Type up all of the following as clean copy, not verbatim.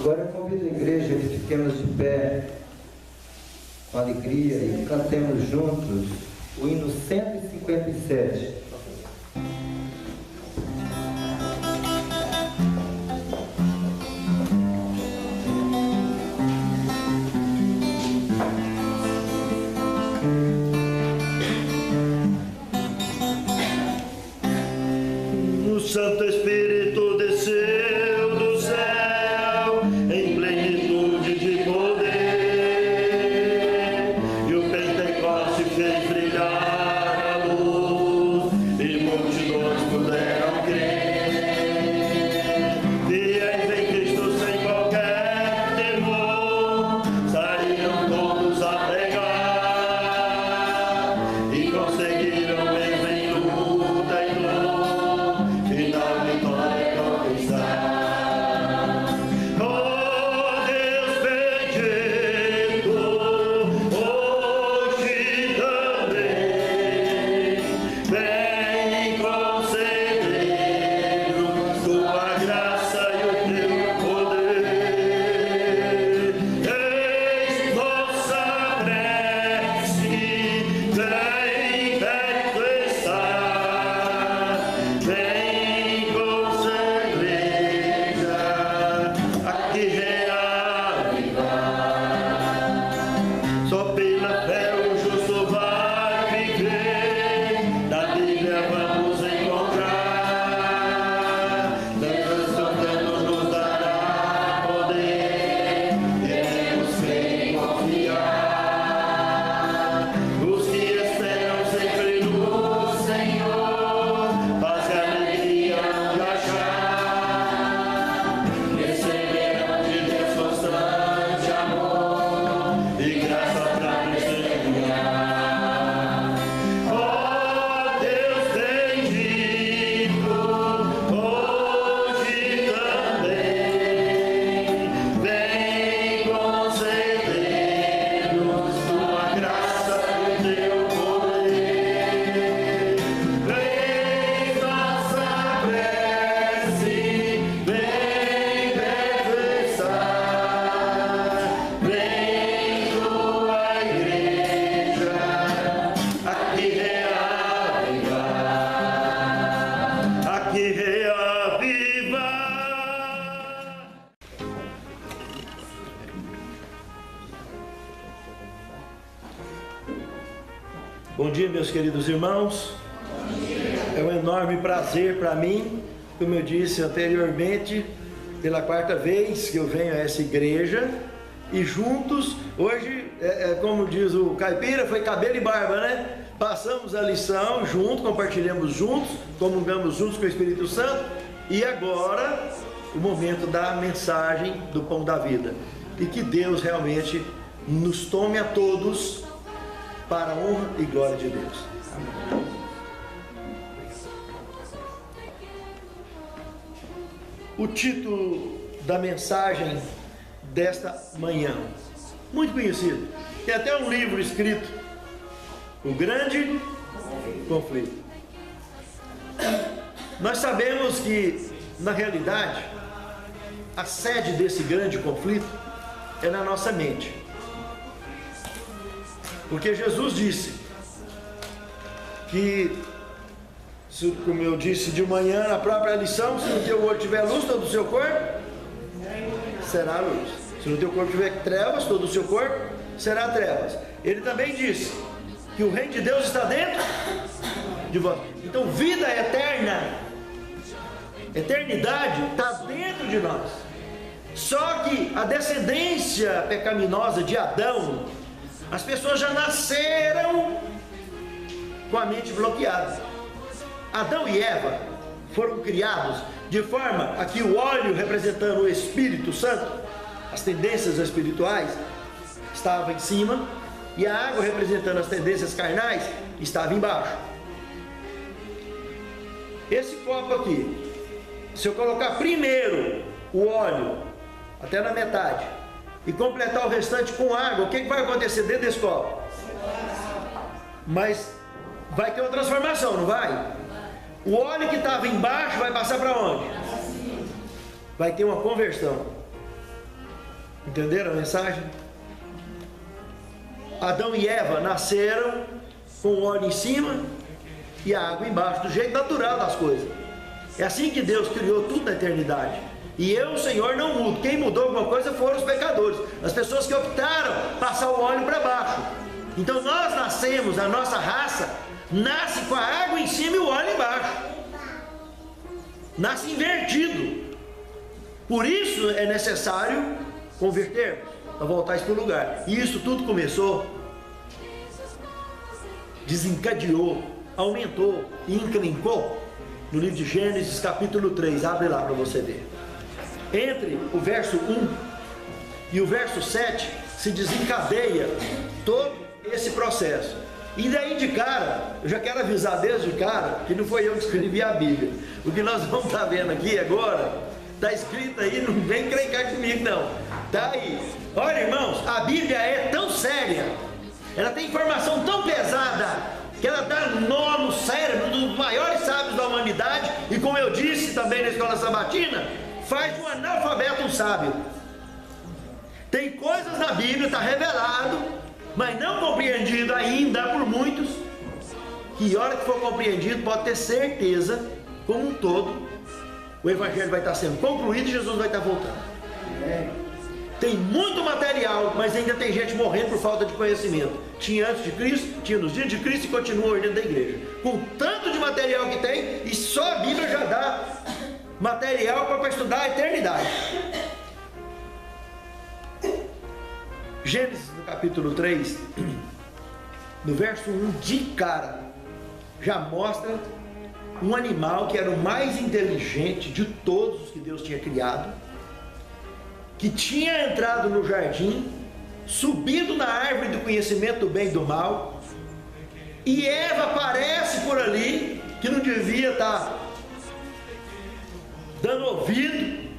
Agora eu convido a igreja que fiquemos de pé com alegria e cantemos juntos o hino 157. O Santo Espírito desceu do céu em plenitude de poder, e o Pentecoste fez brilhar a luz, e multidões puderam crer. Fiéis em Cristo sem qualquer temor, saíram todos a pregar, e conseguiram vencer luta e dor. Final vitória conquistar. Oh Deus bendito, hoje também vem conceder-nos tua graça e o teu poder. Eis nossa prece, vem perto estar, vem só pela fé o justo vai viver, na Bíblia vamos encontrar, Deus nos dará poder, devemos crer e confiar. Os que esperam sempre no Senhor, paz e alegria hão de achar, receberão de Deus constante amor e graça para testemunhar. Oh Deus bendito, hoje também vem conceder-nos tua graça e teu poder. Vem nossa prece, vem perto estar, vem tua igreja aqui reavivar, aqui reavivar. Bom dia, meus queridos irmãos. É um enorme prazer para mim, como eu disse anteriormente, pela quarta vez que eu venho a essa igreja, e juntos, hoje, como diz o caipira, foi cabelo e barba, né? Passamos a lição juntos, compartilhamos juntos, comungamos juntos com o Espírito Santo, e agora o momento da mensagem do pão da vida. E que Deus realmente nos tome a todos para a honra e glória de Deus. Amém. O título da mensagem desta manhã, muito conhecido, tem até um livro escrito, O Grande Conflito. Nós sabemos que, na realidade, a sede desse grande conflito é na nossa mente. Porque Jesus disse que, como eu disse de manhã na própria lição, se no teu olho tiver luz, todo o seu corpo será luz. Se no teu corpo tiver trevas, todo o seu corpo será trevas. Ele também disse que o reino de Deus está dentro de vós. Então, vida eterna, eternidade está dentro de nós. Só que a descendência pecaminosa de Adão, as pessoas já nasceram com a mente bloqueada. Adão e Eva foram criados de forma a que o óleo representando o Espírito Santo, as tendências espirituais, estava em cima, e a água representando as tendências carnais estava embaixo. Esse copo aqui, se eu colocar primeiro o óleo até na metade e completar o restante com água, o que vai acontecer dentro desse copo? Mas vai ter uma transformação, não vai? O óleo que estava embaixo vai passar para onde? Vai ter uma conversão. Entenderam a mensagem? Adão e Eva nasceram com o óleo em cima e a água embaixo, do jeito natural das coisas. É assim que Deus criou tudo na eternidade. E eu, o Senhor, não mudo. Quem mudou alguma coisa foram os pecadores, as pessoas que optaram passar o óleo para baixo. Então nós nascemos, a nossa raça nasce com a água em cima e o óleo embaixo. Nasce invertido. Por isso é necessário convertermos, para voltar isso para o lugar. E isso tudo começou, desencadeou, aumentou e encrencou no livro de Gênesis capítulo 3. Abre lá para você ver. Entre o verso 1 e o verso 7 se desencadeia todo esse processo. E daí de cara, eu já quero avisar desde de cara que não foi eu que escrevi a Bíblia. O que nós vamos estar vendo aqui agora está escrito aí, não vem encrencar comigo não. Está aí. Olha, irmãos, a Bíblia é tão séria, ela tem informação tão pesada, que ela dá nó no cérebro dos maiores sábios da humanidade. E como eu disse também na escola sabatina, faz de um analfabeto um sábio. Tem coisas na Bíblia, está revelado, mas não compreendido ainda por muitos, que a hora que for compreendido, pode ter certeza, como um todo, o Evangelho vai estar sendo concluído e Jesus vai estar voltando. Tem muito material, mas ainda tem gente morrendo por falta de conhecimento. Tinha antes de Cristo, tinha nos dias de Cristo e continua hoje dentro da igreja. Com tanto de material que tem, e só a Bíblia já dá material para estudar a eternidade. Gênesis no capítulo 3, no verso 1, de cara, já mostra um animal que era o mais inteligente de todos os que Deus tinha criado, que tinha entrado no jardim, subido na árvore do conhecimento do bem e do mal, e Eva aparece por ali, que não devia estar dando ouvido.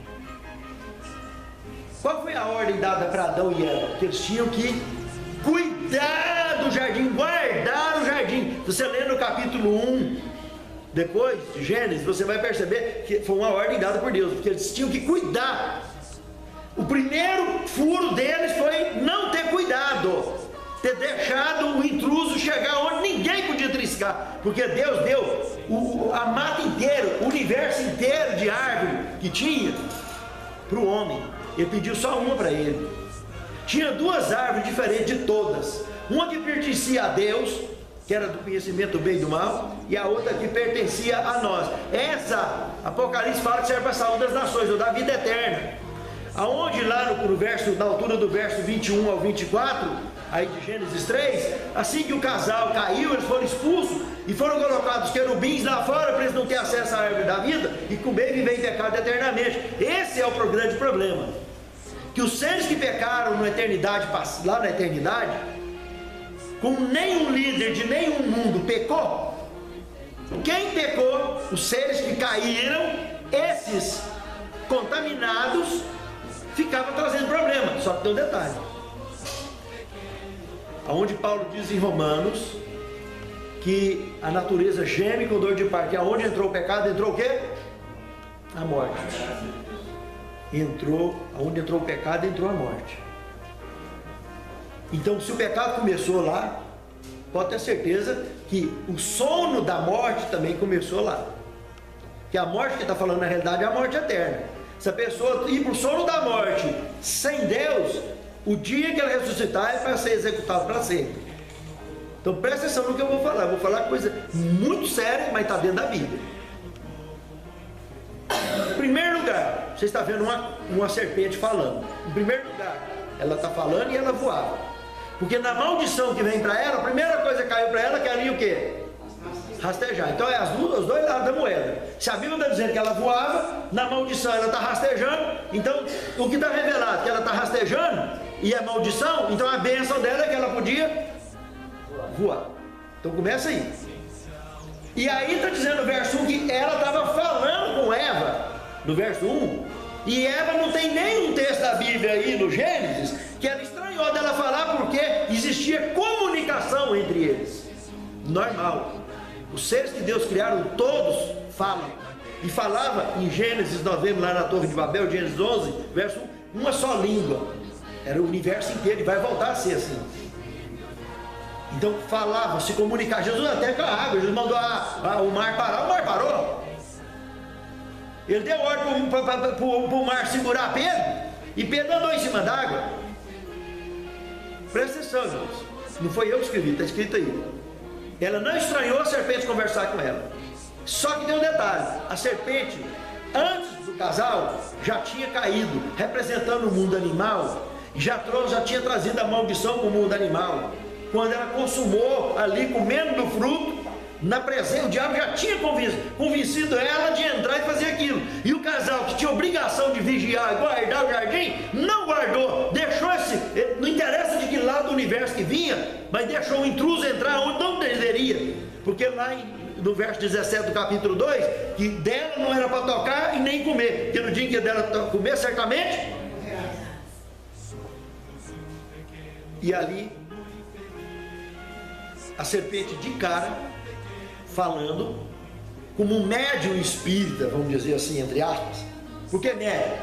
Qual foi a ordem dada para Adão e Eva? Que eles tinham que cuidar do jardim, guardar o jardim. Você lê no capítulo 1, depois de Gênesis, você vai perceber que foi uma ordem dada por Deus, porque eles tinham que cuidar. O primeiro furo deles foi não ter cuidado, ter deixado o intruso chegar onde ninguém podia triscar, porque Deus deu a mata inteira, o universo inteiro de árvore que tinha para o homem. Ele pediu só uma para ele. Tinha duas árvores diferentes de todas, uma que pertencia a Deus, que era do conhecimento do bem e do mal, e a outra que pertencia a nós. Essa, Apocalipse fala que serve para a saúde das nações, ou da vida eterna. Aonde lá no verso, na altura do verso 21 ao 24, aí de Gênesis 3, assim que o casal caiu, eles foram expulsos e foram colocados querubins lá fora para eles não terem acesso à árvore da vida e comer e viver em pecado eternamente. Esse é o grande problema, que os seres que pecaram na eternidade, lá na eternidade, como nenhum líder de nenhum mundo pecou, quem pecou, os seres que caíram, esses contaminados, ficava trazendo problema. Só que tem um detalhe, aonde Paulo diz em Romanos que a natureza geme com dor de parto, e aonde entrou o pecado, entrou o quê? A morte. Aonde entrou o pecado, entrou a morte. Então, se o pecado começou lá, pode ter certeza que o sono da morte também começou lá. Que a morte que está falando na realidade é a morte eterna. Se a pessoa ir para o sono da morte sem Deus, o dia que ela ressuscitar é para ser executado para sempre. Então presta atenção no que eu vou falar. Eu vou falar coisa muito séria, mas está dentro da Bíblia. Em primeiro lugar, você está vendo uma serpente falando. Em primeiro lugar, ela está falando e ela voava. Porque na maldição que vem para ela, a primeira coisa que caiu para ela, que era o quê? Rastejar. Então é os dois lados da moeda. Se a Bíblia está dizendo que ela voava, na maldição ela está rastejando. Então o que está revelado? Que ela está rastejando e é maldição. Então a bênção dela é que ela podia voar. Então começa aí. E aí está dizendo no verso 1 que ela estava falando com Eva, no verso 1. E Eva não tem nenhum texto da Bíblia aí no Gênesis que ela estranhou dela falar, porque existia comunicação entre eles. Normal. Os seres que Deus criaram, todos falam. E falava em Gênesis, nós vemos lá na Torre de Babel, Gênesis 11, verso 1, uma só língua. era o universo inteiro e vai voltar a ser assim. Então falava, se comunicava, Jesus até com a água, Jesus mandou o mar parar, o mar parou. Ele deu ordem para o mar segurar Pedro, e Pedro andou em cima d'água. Presta atenção, irmãos, não foi eu que escrevi, está escrito aí. Ela não estranhou a serpente conversar com ela. Só que tem um detalhe, a serpente, antes do casal, já tinha caído, representando o mundo animal, já tinha trazido a maldição para o mundo animal. Quando ela consumou ali, comendo do fruto, na presença, o diabo já tinha convencido ela de entrar e fazer aquilo. E o casal que tinha obrigação de vigiar e guardar o jardim, não guardou, deixou não interessa de que lado do universo que vinha, mas deixou o intruso entrar onde não deveria. Porque lá no verso 17 do capítulo 2, que dela não era para tocar e nem comer, porque no dia que dela comer, certamente. E ali, a serpente de cara, falando como um médium espírita, vamos dizer assim, entre aspas. Por que médium?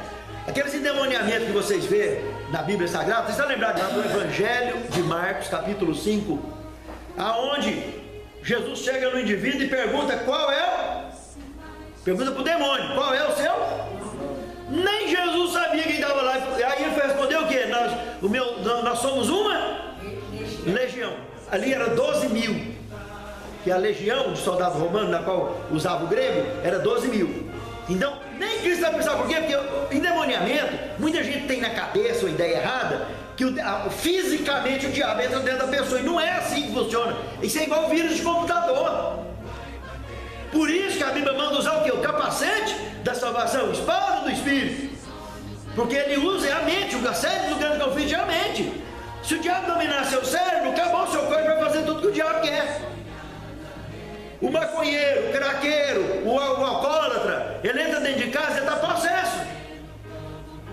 Aqueles endemoniamentos que vocês vê na Bíblia Sagrada, vocês estão lembrados do Evangelho de Marcos, capítulo 5, aonde Jesus chega no indivíduo e pergunta pergunta para o demônio, qual é o seu? Nem Jesus sabia quem estava lá. Aí ele respondeu o quê? Nós somos uma legião. Ali era 12 mil. Que a legião de soldados romanos, na qual usava o grego, era 12 mil. Então, nem Cristo vai pensar por quê? Porque o endemoniamento, muita gente tem na cabeça uma ideia errada, que fisicamente o diabo entra dentro da pessoa, e não é assim que funciona. Isso é igual o vírus de computador. Por isso que a Bíblia manda usar o quê? O capacete da salvação, espada do Espírito. Porque ele usa a mente, o cérebro do grande conflito é a mente. Se o diabo dominar seu cérebro, acabou, seu corpo vai fazer tudo que o diabo quer. O maconheiro, o craqueiro, o alcoólatra, ele entra dentro de casa e está possesso.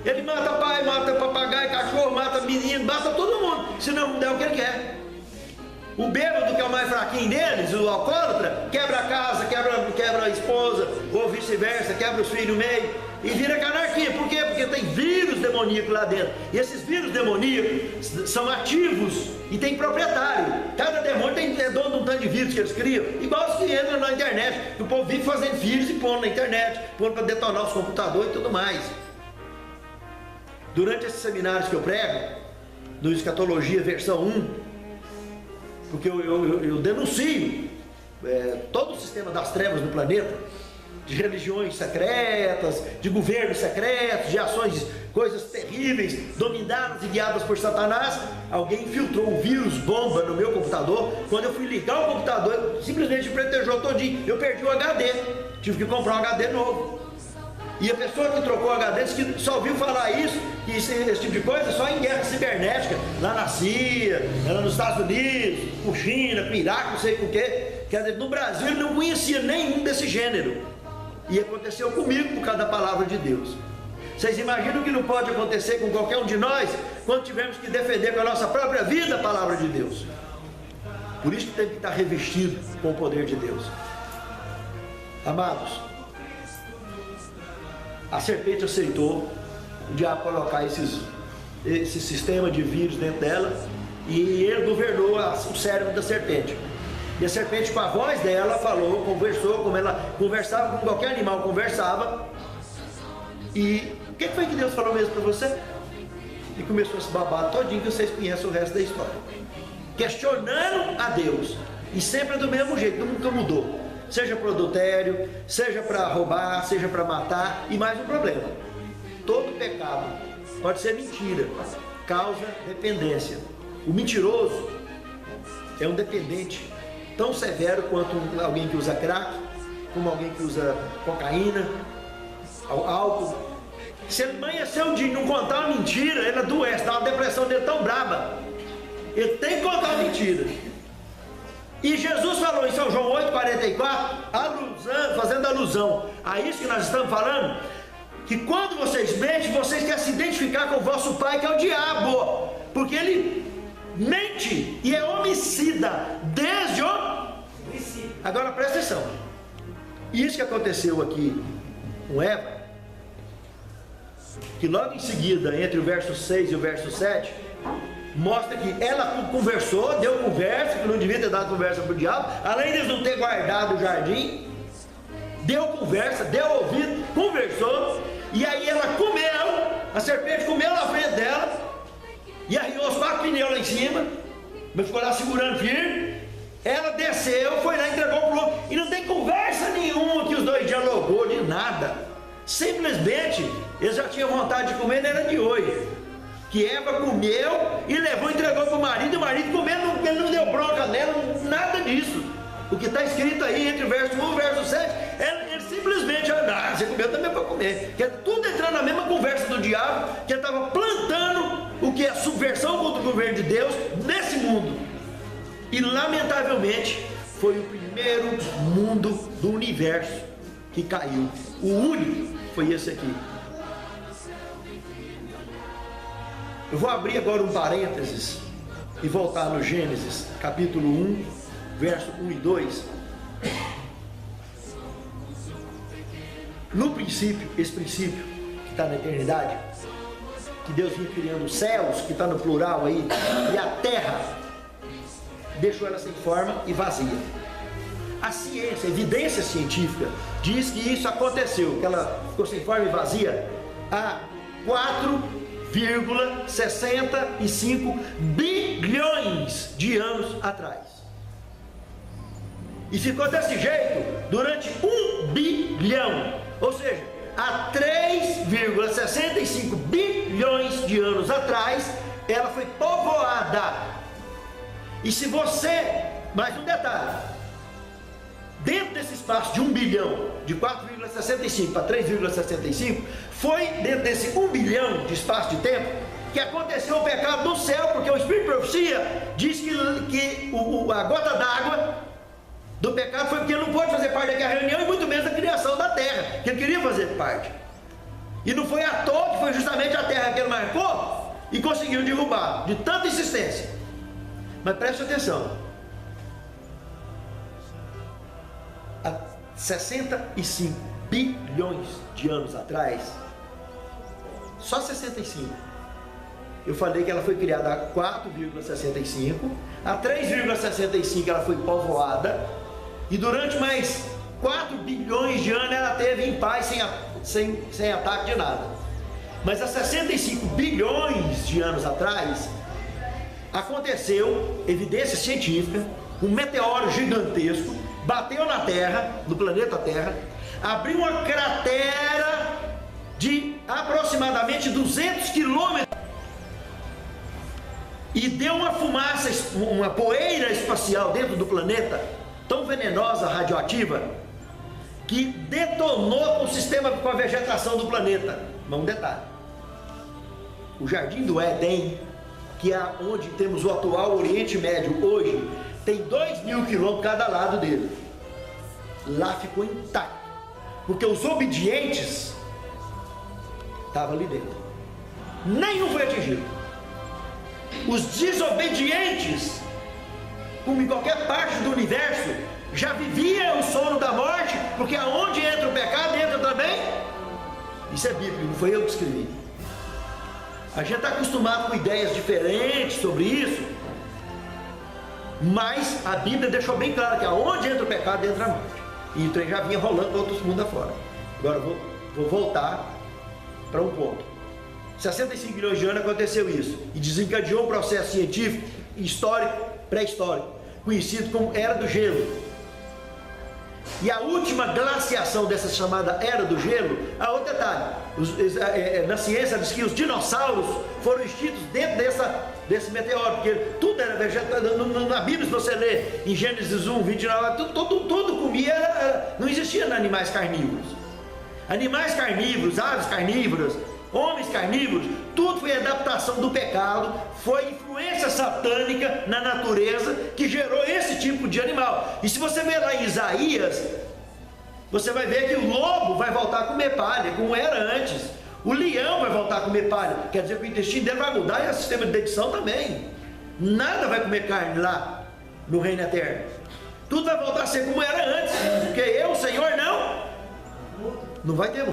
Ele mata pai, mata papagaio, cachorro, mata menino, mata todo mundo, se não der o que ele quer. O bêbado, que é o mais fraquinho deles, o alcoólatra, quebra a casa, quebra a esposa, ou vice-versa, quebra os filhos no meio, e vira anarquia. Por quê? Porque tem vírus demoníaco lá dentro. E esses vírus demoníacos são ativos e tem proprietário. Cada demônio é dono de um tanto de vírus que eles criam, igual os que entram na internet, que o povo vive fazendo vírus e pondo na internet, pondo para detonar os computadores e tudo mais. Durante esses seminários que eu prego, no Escatologia versão 1, porque eu denuncio todo o sistema das trevas no planeta, de religiões secretas, de governos secretos, de ações, coisas terríveis, dominadas e guiadas por Satanás. Alguém infiltrou um vírus bomba no meu computador. Quando eu fui ligar o computador, simplesmente pretejou todinho. Eu perdi o HD, tive que comprar um HD novo. E a pessoa que trocou o HD disse que só ouviu falar isso, que esse tipo de coisa só em guerra cibernética, lá na CIA, lá nos Estados Unidos, com China, com Iraque, não sei com o quê. Quer dizer, no Brasil ele não conhecia nenhum desse gênero. E aconteceu comigo por causa da palavra de Deus. Vocês imaginam que não pode acontecer com qualquer um de nós, quando tivermos que defender com a nossa própria vida a palavra de Deus? Por isso que tem que estar revestido com o poder de Deus. Amados, a serpente aceitou o diabo colocar esse sistema de vírus dentro dela, e ele governou o cérebro da serpente. E a serpente, com a voz dela, falou, conversou, como ela conversava, como qualquer animal conversava. E o que foi que Deus falou mesmo para você? E começou esse babado todinho que vocês conhecem o resto da história. Questionando a Deus. E sempre do mesmo jeito, nunca mudou. Seja para adultério, seja para roubar, seja para matar. E mais um problema: todo pecado pode ser mentira, causa dependência. O mentiroso é um dependente tão severo quanto alguém que usa crack, como alguém que usa cocaína, álcool. Se ele amanheceu de não contar uma mentira, ele adoece, dá uma depressão dele tão braba. Ele tem que contar uma mentira. E Jesus falou em São João 8,44, fazendo alusão a isso que nós estamos falando, que quando vocês mentem, vocês querem se identificar com o vosso pai, que é o diabo, porque ele mente e é homicida desde o... Agora presta atenção, isso que aconteceu aqui com Eva que logo em seguida, entre o verso 6 e o verso 7, mostra que ela conversou, deu conversa, que não devia ter dado conversa para o diabo, além de não ter guardado o jardim, deu conversa, deu ouvido, conversou, e aí ela comeu, a serpente comeu na frente dela, e arriou os 4 pneus lá em cima, mas ficou lá segurando firme. Ela desceu, foi lá, entregou para o outro, e não tem conversa nenhuma que os dois dialogou de nada. Simplesmente, eles já tinham vontade de comer, não era de hoje. Que Eva comeu e levou, entregou para o marido, e o marido comendo, ele não deu bronca nela, nada disso. O que está escrito aí entre o verso 1 e o verso 7, ele simplesmente, você comeu também para comer. Que é tudo entrando na mesma conversa do diabo, que ele estava plantando o que é a subversão contra o governo de Deus nesse mundo. E lamentavelmente foi o primeiro mundo do universo que caiu. O único foi esse aqui. Eu vou abrir agora um parênteses e voltar no Gênesis capítulo 1, verso 1 e 2. No princípio, esse princípio que está na eternidade, que Deus vinha criando os céus, que está no plural aí, e a terra, deixou ela sem forma e vazia. A ciência, a evidência científica diz que isso aconteceu, que ela ficou sem forma e vazia há 4,65 bilhões de anos atrás. E ficou desse jeito durante 1 bilhão, ou seja, há 3,65 bilhões de anos atrás, ela foi povoada. E se você, mais um detalhe, dentro desse espaço de 1 bilhão, de 4,65 para 3,65, foi dentro desse 1 bilhão de espaço de tempo que aconteceu o pecado no céu, porque o Espírito de Profecia diz que a gota d'água do pecado foi porque ele não pôde fazer parte daquela reunião, e muito menos da criação da terra, que ele queria fazer parte. E não foi à toa que foi justamente a terra que ele marcou e conseguiu derrubar, de tanta insistência. Mas preste atenção, há 65 bilhões de anos atrás, só 65, eu falei que ela foi criada a 4,65, a 3,65 ela foi povoada, e durante mais 4 bilhões de anos ela teve em paz, sem ataque de nada. Mas há 65 bilhões de anos atrás, aconteceu, evidência científica, um meteoro gigantesco, bateu na Terra, no planeta Terra, abriu uma cratera de aproximadamente 200 quilômetros, e deu uma fumaça, uma poeira espacial dentro do planeta, tão venenosa, radioativa, que detonou o sistema, com a vegetação do planeta. Mas um detalhe, o Jardim do Éden, que é onde temos o atual Oriente Médio hoje, tem 2.000 quilômetros cada lado dele. Lá ficou intacto, porque os obedientes estavam ali dentro, nenhum foi atingido. Os desobedientes, como em qualquer parte do universo, já viviam o sono da morte, porque aonde entra o pecado, entra também. Isso é bíblico, não foi eu que escrevi. A gente está acostumado com ideias diferentes sobre isso, mas a Bíblia deixou bem claro que aonde entra o pecado, entra a morte. E o trem já vinha rolando para outros mundos afora. Agora eu vou voltar para um ponto. 65 milhões de anos aconteceu isso, e desencadeou um processo científico, histórico, pré-histórico, conhecido como Era do Gelo. E a última glaciação dessa chamada Era do Gelo, a outro detalhe, na ciência diz que os dinossauros foram extintos dentro desse meteoro, porque tudo era vegetado. Na Bíblia, se você ler em Gênesis 1, 29, tudo comia, não existia animais carnívoros. Animais carnívoros, aves carnívoras, homens carnívoros, tudo foi adaptação do pecado, foi influência satânica na natureza que gerou esse tipo de animal. E se você ver lá em Isaías, você vai ver que o lobo vai voltar a comer palha, como era antes. O leão vai voltar a comer palha, quer dizer que o intestino dele vai mudar, e o sistema de dentição também. Nada vai comer carne lá no reino eterno. Tudo vai voltar a ser como era antes, porque eu, o Senhor, não vai ter.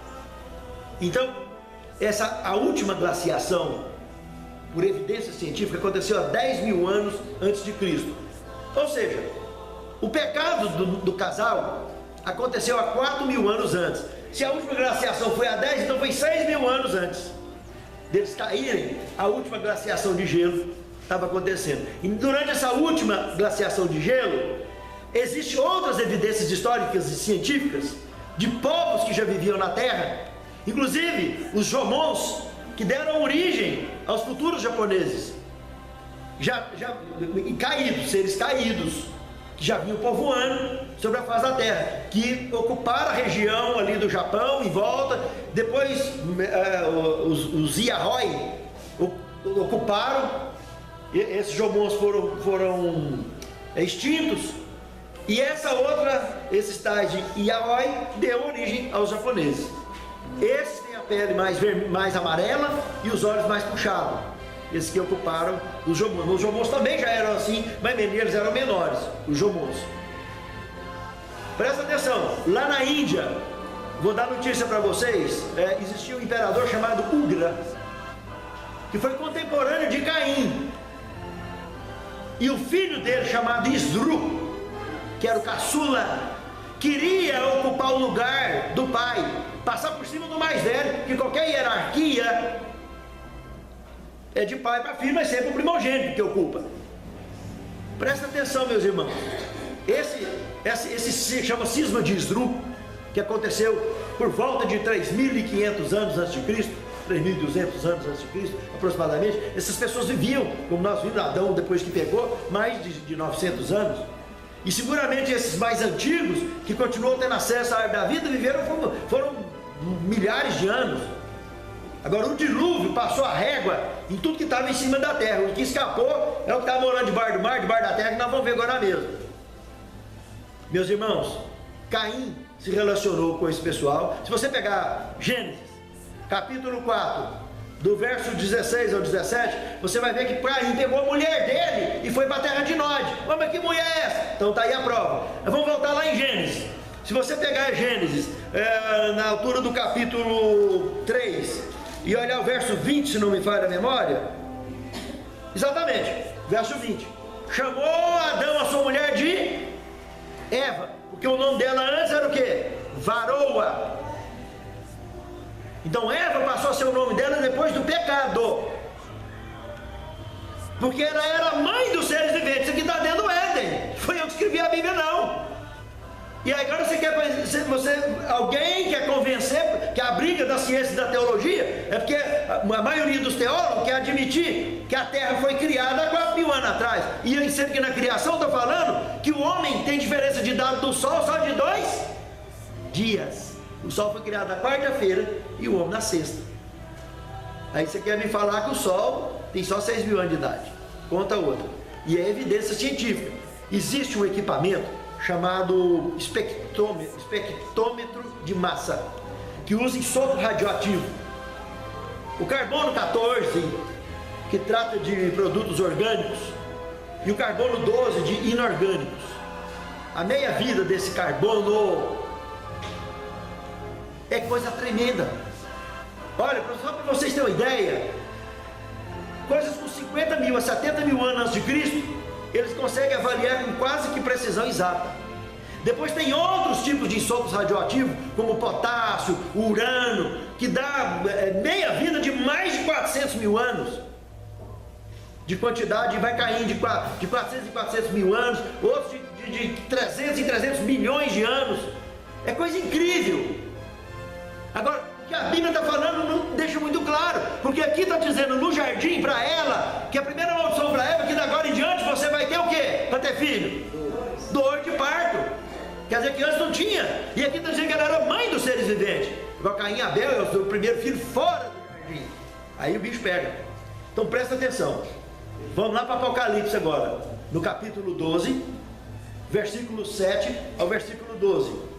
Então, a última glaciação, por evidência científica, aconteceu há 10 mil anos antes de Cristo. Ou seja, o pecado do casal aconteceu há 4 mil anos antes. Se a última glaciação foi há 10, então foi 6 mil anos antes deles caírem. A última glaciação de gelo estava acontecendo. E durante essa última glaciação de gelo, existem outras evidências históricas e científicas de povos que já viviam na Terra, inclusive os Jomons, que deram origem aos futuros japoneses, seres caídos, que já vinham povoando sobre a face da Terra, que ocuparam a região ali do Japão em volta. Depois os Yahoi ocuparam, esses Jomons foram extintos, e esses tais de Yahoi deu origem aos japoneses. Esses têm a pele mais amarela e os olhos mais puxados. Esses que ocuparam os Jomons. Os Jomons também já eram assim, mas eles eram menores, os Jomons. Presta atenção, lá na Índia, vou dar notícia para vocês, existia um imperador chamado Ugra, que foi contemporâneo de Caim. E o filho dele, chamado Isru, que era o caçula, queria ocupar o lugar do pai, passar por cima do mais velho, que qualquer hierarquia é de pai para filho, mas sempre o primogênito que ocupa. Presta atenção, meus irmãos. Esse se chama cisma de Isru, que aconteceu por volta de 3.500 anos antes de Cristo, 3.200 anos antes de Cristo, aproximadamente. Essas pessoas viviam, como nós vimos Adão depois que pegou, mais de 900 anos. E seguramente esses mais antigos, que continuam tendo acesso à árvore da vida, foram milhares de anos. Agora o dilúvio passou a régua em tudo que estava em cima da terra. O que escapou é o que estava morando debaixo do mar, debaixo da terra, que nós vamos ver agora mesmo. Meus irmãos, Caim se relacionou com esse pessoal. Se você pegar Gênesis, capítulo 4, do verso 16 ao 17, você vai ver que Caim pegou a mulher dele e foi para a terra de Nod. Mas que mulher é essa? Então está aí a prova. Vamos voltar lá em Gênesis. Se você pegar Gênesis, na altura do capítulo 3, e olhar o verso 20, se não me falha a memória, exatamente, verso 20, chamou Adão a sua mulher de Eva, porque o nome dela antes era o quê? Varoa. Então Eva passou a ser o nome dela depois do pecado, porque ela era a mãe dos seres viventes. Isso aqui está dentro do Éden, foi eu que escrevi a Bíblia, não. E aí agora alguém quer convencer que a briga da ciência e da teologia é porque a maioria dos teólogos quer admitir que a terra foi criada há 4.000 anos atrás, e sendo que na criação estou falando que o homem tem diferença de idade do sol só de 2 dias. O sol foi criado na quarta-feira e o homem na sexta. Aí você quer me falar que o sol tem só 6.000 anos de idade? Conta outra. E é evidência científica. Existe um equipamento chamado espectrômetro de massa, que usa isótopo radioativo. O carbono 14, que trata de produtos orgânicos, e o carbono 12 de inorgânicos. A meia-vida desse carbono é coisa tremenda. Olha, só para vocês terem uma ideia, coisas com 50 mil a 70 mil anos antes de Cristo, eles conseguem avaliar com quase que precisão exata. Depois tem outros tipos de isótopos radioativos, como o potássio, o urânio, que dá meia-vida de mais de 400 mil anos de quantidade, e vai caindo de 400 em 400 mil anos, outros de 300 em 300 milhões de anos. É coisa incrível. Agora, o que a Bíblia está falando não deixa muito claro, porque aqui está dizendo no jardim para ela, que a primeira maldição para ela, que da agora em diante você vai ter o quê? Para ter filho? Dor de parto. Quer dizer que antes não tinha. E aqui está dizendo que ela era mãe dos seres viventes. Igual Caim e Abel é o primeiro filho fora do jardim. Aí o bicho pega. Então presta atenção. Vamos lá para Apocalipse agora, no capítulo 12, versículo 7 ao versículo 12.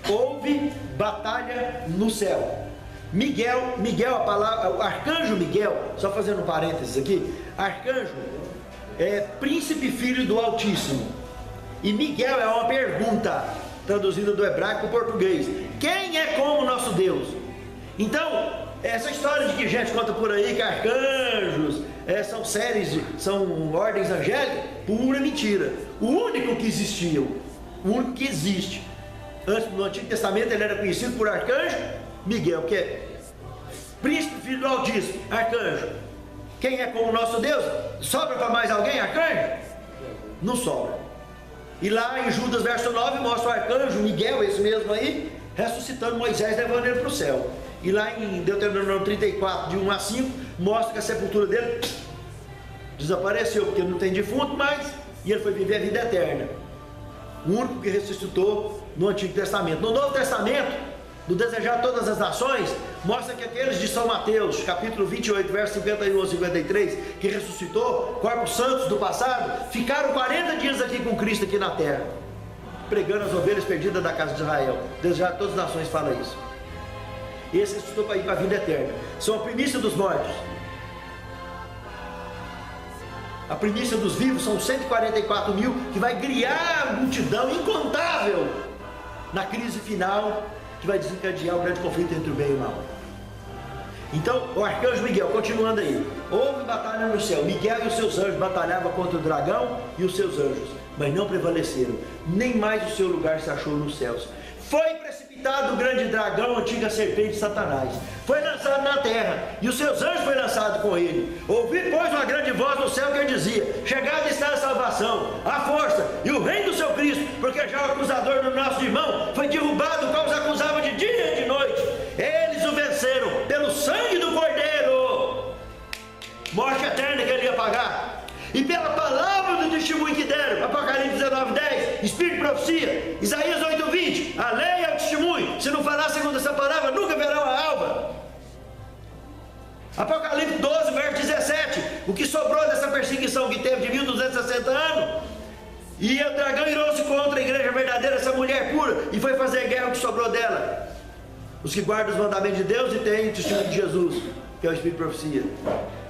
Houve batalha no céu. Miguel, a palavra, o arcanjo Miguel, só fazendo um parênteses aqui, arcanjo é príncipe filho do Altíssimo. E Miguel é uma pergunta. traduzida do hebraico para o português. Quem é como o nosso Deus? Então, essa história de que gente conta por aí que arcanjos são séries, são ordens angélicas, pura mentira. O único que existiu, o único que existe, antes no Antigo Testamento ele era conhecido por arcanjo Miguel, que é príncipe filho do Altíssimo, arcanjo. Quem é como o nosso Deus? Sobra para mais alguém arcanjo? Não sobra. E lá em Judas verso 9 mostra o arcanjo Miguel, esse mesmo aí, ressuscitando Moisés, levando ele para o céu. E lá em Deuteronômio 34, de 1 a 5, mostra que a sepultura dele desapareceu, porque não tem defunto mais, e ele foi viver a vida eterna. O único que ressuscitou no Antigo Testamento. No Novo Testamento, do desejar todas as nações, mostra que aqueles de São Mateus, capítulo 28, versos 51 a 53, que ressuscitou, corpos santos do passado, ficaram 40 dias aqui com Cristo aqui na terra, pregando as ovelhas perdidas da casa de Israel. Desejar todas as nações fala isso. Esse ressuscitou para ir para a vida eterna. São a primícia dos mortos. A primícia dos vivos são 144 mil, que vai criar a multidão incontável na crise final, que vai desencadear o grande conflito entre o bem e o mal. Então, o arcanjo Miguel, continuando aí, houve batalha no céu. Miguel e os seus anjos batalhavam contra o dragão e os seus anjos, mas não prevaleceram, nem mais o seu lugar se achou nos céus. Foi precipitado o grande dragão, a antiga serpente Satanás, foi lançado na terra, e os seus anjos foram lançados com ele. Ouvi, pois, uma grande voz no céu que dizia: chegada está a salvação, a força e o reino do seu Cristo, porque já o acusador do nosso irmão foi derrubado, o qual os acusava de dia e de noite. Eles o venceram pelo sangue do Cordeiro, morte eterna que ele ia pagar, e pela palavra do testemunho que deram. Apocalipse 19, 10, Espírito de profecia. Isaías 8, 20, a lei é o testemunho, se não falar segundo essa palavra, nunca verão a alva. Apocalipse 12, verso 17, o que sobrou dessa perseguição que teve de 1260 anos, e o dragão irou-se contra a igreja verdadeira, essa mulher pura, e foi fazer guerra o que sobrou dela, os que guardam os mandamentos de Deus e têm o testemunho de Jesus, que é o Espírito de profecia.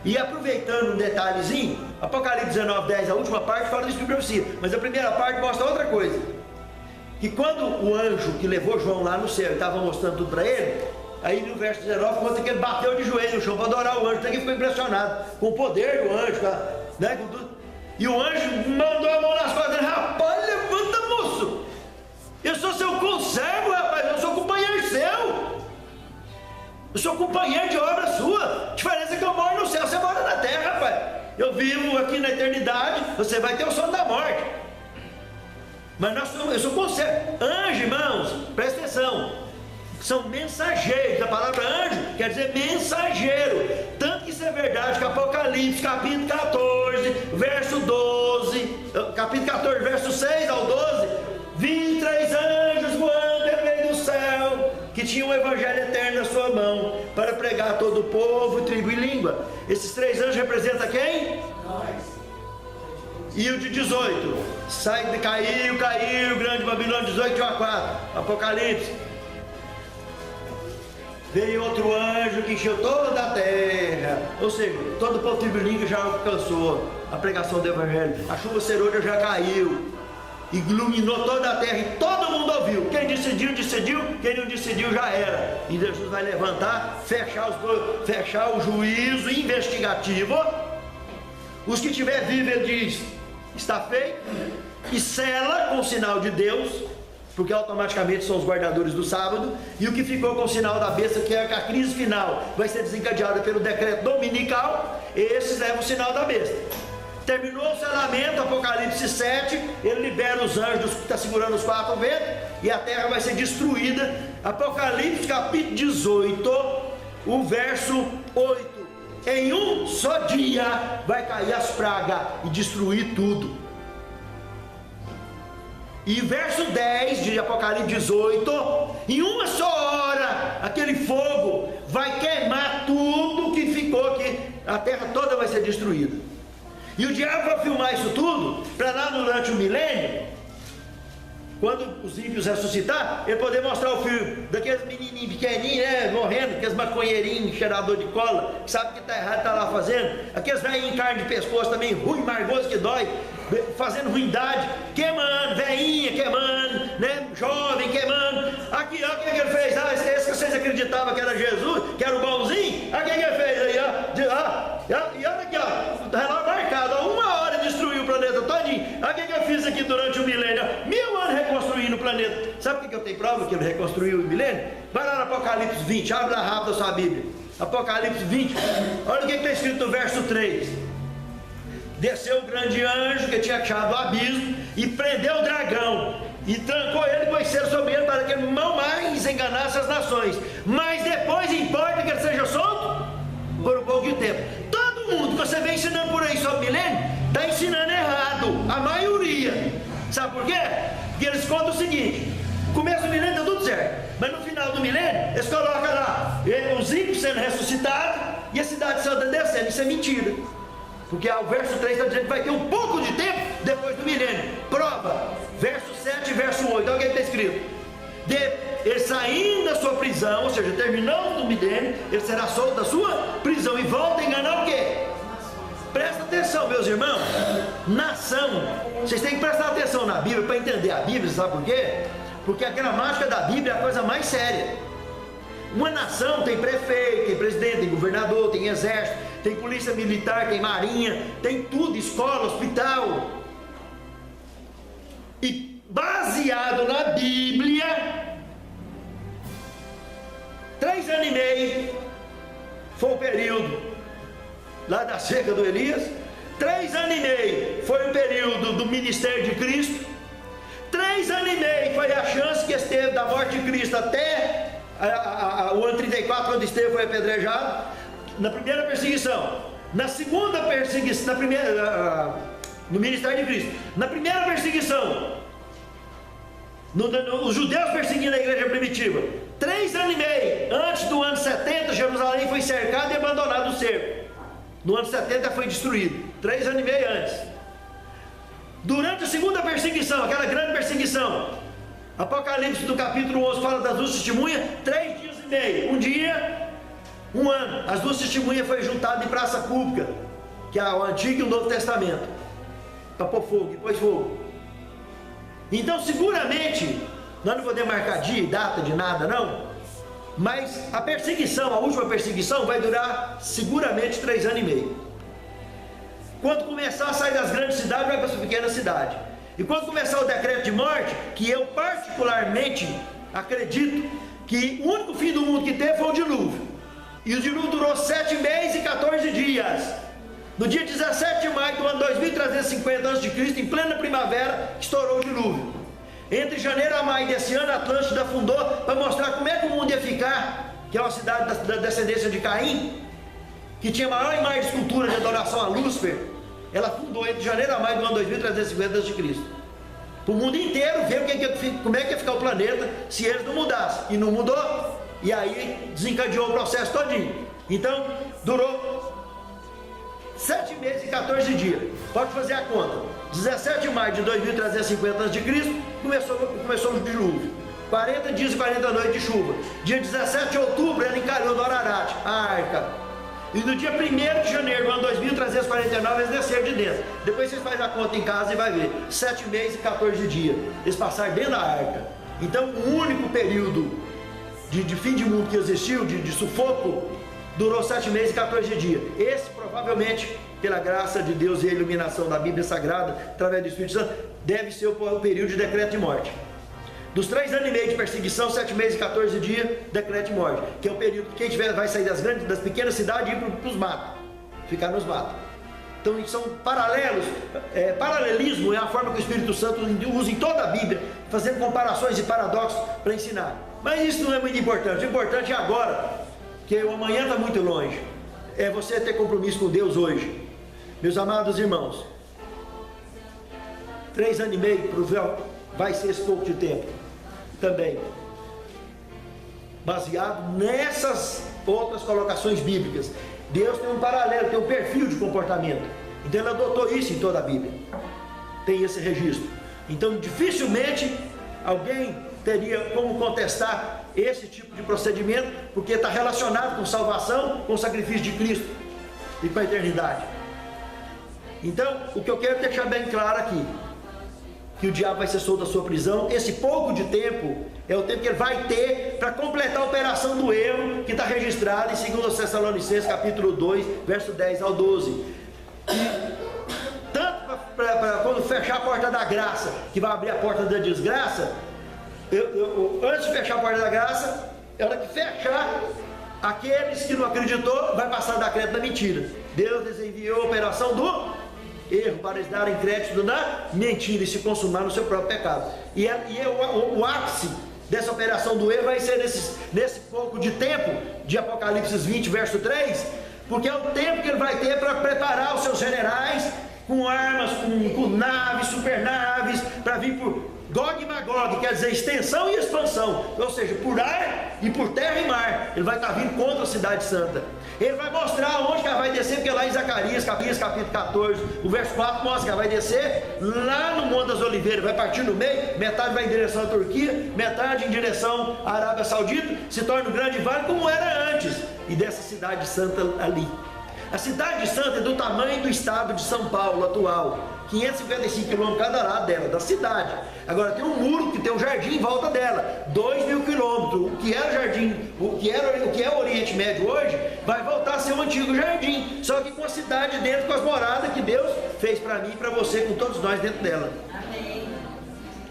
E aproveitando um detalhezinho, Apocalipse 19, 10, a última parte fala do Espírito de profecia, mas a primeira parte mostra outra coisa, que quando o anjo que levou João lá no céu estava mostrando tudo para ele, aí no verso 19 conta que ele bateu de joelho no chão para adorar o anjo, até que ficou impressionado com o poder do anjo, né, com tudo. E o anjo mandou a mão nas costas dele: rapaz, levanta, moço, eu sou seu conservo, rapaz, eu sou companheiro seu, eu sou companheiro de obra sua. A diferença é que eu moro no céu, você mora na terra, rapaz. Eu vivo aqui na eternidade, você vai ter o sono da morte. Mas eu sou conservo. Anjo, irmãos, presta atenção, são mensageiros. A palavra anjo quer dizer mensageiro. Tanto que isso é verdade que Apocalipse capítulo 14, verso 12, capítulo 14, verso 6 ao 12, vi 3 anjos voando pelo meio do céu, que tinham o evangelho eterno na sua mão, para pregar a todo o povo, tribo e língua. Esses 3 anjos representam quem? Nós. E o de 18, caiu, grande Babilônia, 18 a 4, Apocalipse. Veio outro anjo que encheu toda a terra, ou seja, todo o povo, tribo e língua já alcançou a pregação do evangelho. A chuva serôdia já caiu, iluminou toda a terra e todo mundo ouviu. Quem decidiu, decidiu, quem não decidiu já era. E Jesus vai levantar, fechar o juízo investigativo. Os que tiver vivo, ele diz: está feito, e sela com o sinal de Deus, porque automaticamente são os guardadores do sábado. E o que ficou com o sinal da besta, que é a crise final, vai ser desencadeada pelo decreto dominical. Esses levam o sinal da besta. Terminou o selamento, Apocalipse 7, ele libera os anjos que estão segurando os 4 ventos, e a terra vai ser destruída. Apocalipse capítulo 18, o verso 8, em um só dia vai cair as pragas e destruir tudo. E verso 10 de Apocalipse 18, em uma só hora aquele fogo vai queimar tudo que ficou aqui, a terra toda vai ser destruída. E o diabo vai filmar isso tudo, para lá durante o milênio, quando os ímpios ressuscitar, ele poder mostrar o filme daqueles menininhos pequenininhos, né, morrendo, aqueles maconheirinhos, cheirador de cola, que sabe que está errado, está lá fazendo, aqueles velhinhos em carne de pescoço também, ruim, margoso que dói, fazendo ruindade, queimando, velhinha queimando, né, jovem Aí, ó, o que ele fez? Ah, esse que vocês acreditavam que era Jesus, que era o bonzinho, olha o que ele fez aí, ó. E olha aqui, ó, tá lá marcado, ó, 1 hora destruiu o planeta todinho. Olha o que eu fiz aqui durante o milênio, ó, 1000 anos reconstruindo o planeta. Sabe o que eu tenho prova que ele reconstruiu o milênio? Vai lá no Apocalipse 20, abre lá rápido a sua Bíblia. Apocalipse 20, olha o que está escrito no verso 3. Desceu o grande anjo que tinha achado o abismo e prendeu o dragão e trancou ele com cera sobre ele para que ele não mais enganasse as nações, mas depois importa que ele seja solto por um pouco de tempo. Todo mundo que você vem ensinando por aí sobre o milênio está ensinando errado, a maioria. Sabe por quê? Porque eles contam o seguinte: no começo do milênio deu tudo certo, mas no final do milênio eles colocam lá os ímpios sendo ressuscitados e a cidade santa descendo. Isso é mentira, porque o verso 3 está dizendo que vai ter um pouco de tempo depois do milênio. Prova, verso 7 e verso 8, olha o que está escrito: ele saindo da sua prisão, ou seja, terminando o milênio, ele será solto da sua prisão e volta a enganar o quê? Presta atenção, meus irmãos. Nação, vocês têm que prestar atenção na Bíblia para entender a Bíblia, sabe por quê? Porque a gramática da Bíblia é a coisa mais séria. Uma nação tem prefeito, tem presidente, tem governador, tem exército, tem polícia militar, tem marinha, tem tudo, escola, hospital. E baseado na Bíblia, 3 anos e meio foi o período lá da seca do Elias. 3 anos e meio foi o período do ministério de Cristo. 3 anos e meio foi a chance que esteve da morte de Cristo até o ano 34, quando Estevão foi apedrejado, na primeira perseguição. Na segunda perseguição, no ministério de Cristo, na primeira perseguição, os judeus perseguindo a igreja primitiva. 3 anos e meio antes do ano 70, Jerusalém foi cercada e abandonada o cerco. No ano 70 foi destruído. 3 anos e meio antes. Durante a segunda perseguição, aquela grande perseguição, Apocalipse do capítulo 11 fala das 2 testemunhas, 3 dias e meio, 1 dia, 1 ano. As 2 testemunhas foram juntadas em praça pública, que é o Antigo e o Novo Testamento, para pôr fogo, e pôs fogo. Então seguramente, nós não podemos marcar dia e data de nada não, mas a perseguição, a última perseguição vai durar seguramente 3 anos e meio. Quando começar a sair das grandes cidades, vai para as pequenas cidades. E quando começar o decreto de morte, que eu particularmente acredito que o único fim do mundo que teve foi o dilúvio. E o dilúvio durou 7 meses e 14 dias. No dia 17 de maio do ano 2350 a.C., em plena primavera, estourou o dilúvio. Entre janeiro a maio desse ano, a Atlântida afundou para mostrar como é que o mundo ia ficar, que é uma cidade da descendência de Caim, que tinha a maior imagem de escultura de adoração a Lúcifer. Ela fundou entre janeiro a maio do ano 2350 a.C. Para o mundo inteiro ver como é que ia ficar o planeta se eles não mudassem. E não mudou. E aí desencadeou o processo todinho. Então durou 7 meses e 14 dias. Pode fazer a conta. 17 de maio de 2350 a.C. começou o dilúvio. 40 dias e 40 noites de chuva. Dia 17 de outubro ela encalhou no Ararat, a arca. E no dia 1º de janeiro do ano 2349 eles desceram de dentro. Depois vocês fazem a conta em casa e vai ver. 7 meses e 14 dias. Eles passaram dentro da arca. Então o único período de fim de mundo que existiu, de sufoco, durou 7 meses e 14 dias. Esse provavelmente, pela graça de Deus e a iluminação da Bíblia Sagrada, através do Espírito Santo, deve ser o período de decreto de morte. Dos 3 anos e meio de perseguição, 7 meses e 14 dias, decreto de morte, que é o período que quem vai sair das pequenas cidades e ir para os matos, ficar nos matos. Então são paralelos, paralelismo é a forma que o Espírito Santo usa em toda a Bíblia, fazendo comparações e paradoxos para ensinar. Mas isso não é muito importante. O importante é agora, que o amanhã está muito longe. É você ter compromisso com Deus hoje. Meus amados irmãos, 3 anos e meio vai ser esse pouco de tempo também, baseado nessas outras colocações bíblicas. Deus tem um paralelo, tem um perfil de comportamento. Então ele adotou isso em toda a Bíblia. Tem esse registro. Então dificilmente alguém teria como contestar esse tipo de procedimento, porque está relacionado com salvação, com o sacrifício de Cristo e com a eternidade. Então o que eu quero deixar bem claro aqui, que o diabo vai ser solto da sua prisão. Esse pouco de tempo é o tempo que ele vai ter para completar a operação do erro, que está registrado em 2 Tessalonicenses capítulo 2, verso 10 ao 12. E tanto para quando fechar a porta da graça, que vai abrir a porta da desgraça, antes de fechar a porta da graça, é hora que fechar, aqueles que não acreditou, vai passar da crédito da mentira. Deus desenviou a operação do erro para eles darem crédito na mentira e se consumar no seu próprio pecado. O ápice dessa operação do erro vai ser nesse pouco de tempo de Apocalipse 20, verso 3, porque é o tempo que ele vai ter para preparar os seus generais com armas, com naves, supernaves, para vir por Gog e Magog, quer dizer extensão e expansão, ou seja, por ar e por terra e mar. Ele vai estar vindo contra a cidade santa. Ele vai mostrar onde que ela vai descer, porque lá em Zacarias, capítulo 14, o verso 4 mostra que ela vai descer lá no Monte das Oliveiras, vai partir no meio, metade vai em direção à Turquia, metade em direção à Arábia Saudita, se torna um grande vale como era antes, e dessa cidade santa ali. A cidade santa é do tamanho do estado de São Paulo atual, 555 km cada lado dela, da cidade. Agora tem um muro que tem um jardim em volta dela, 2.000 km. O que era jardim, o que é o Oriente Médio hoje, vai voltar a ser um antigo jardim, só que com a cidade dentro, com as moradas que Deus fez para mim e para você, com todos nós dentro dela. Amém.